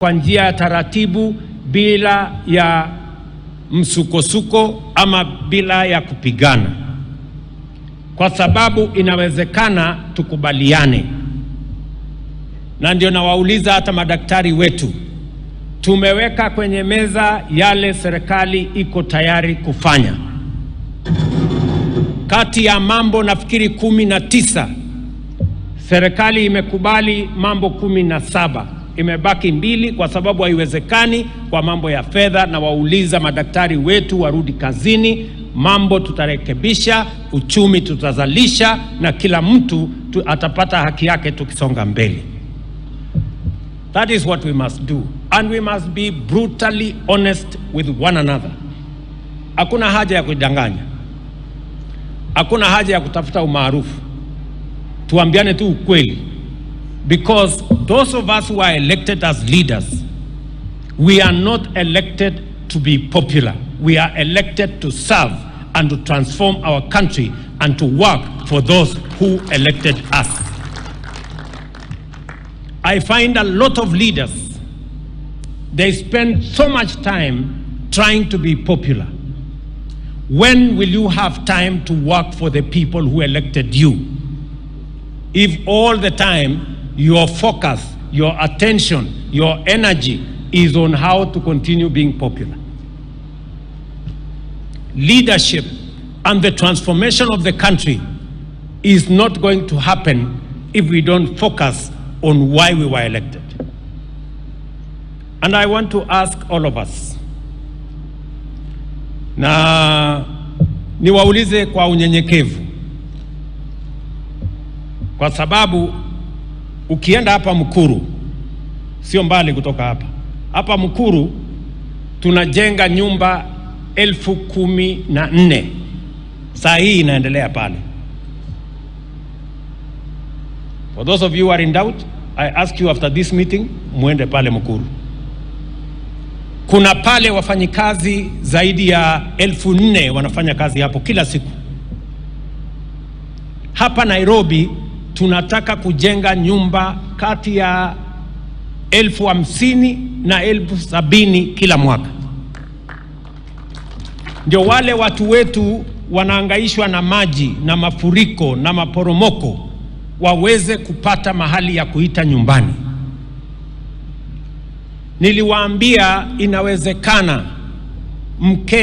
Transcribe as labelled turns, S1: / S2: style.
S1: kwa njia ya taratibu, bila ya msukosuko ama bila ya kupigana, kwa sababu inawezekana tukubaliane. Na ndio nawauliza hata madaktari wetu, tumeweka kwenye meza yale serikali iko tayari kufanya. Kati ya mambo nafikiri 19, serikali imekubali mambo 17. Imebaki 2 kwa sababu haiwezekani kwa mambo ya fedha, na wauliza madaktari wetu warudi kazini. Mambo tutarekebisha, uchumi tutazalisha, na kila mtu atapata haki yake tukisonga mbele. That is what we must do, and we must be brutally honest with one another. Hakuna haja ya kudanganya, hakuna haja ya kutafuta umaarufu. Tuambiane tu ukweli, because those of us who are elected as leaders, we are not elected to be popular. We are elected to serve and to transform our country and to work for those who elected us. I find a lot of leaders, they spend so much time trying to be popular. When will you have time to work for the people who elected you? If all the time your focus, your attention, your energy is on how to continue being popular. Leadership and the transformation of the country is not going to happen if we don't focus on why we were elected. And I want to ask all of us, na niwaulize kwa unyenyekevu, kwa sababu ukienda hapa Mukuru, sio mbali kutoka hapa Mukuru tunajenga nyumba 14,000. Saa hii inaendelea pale. For those of you who are in doubt, I ask you after this meeting, muende pale Mukuru. Kuna pale wafanyikazi zaidi ya 4,000 wanafanya kazi hapo kila siku. Hapa Nairobi tunataka kujenga nyumba kati ya 50,000 na 70,000 kila mwaka. Ndio wale watu wetu wanaangaishwa na maji na mafuriko na maporomoko waweze kupata mahali ya kuita nyumbani. Niliwaambia inawezekana Mkenya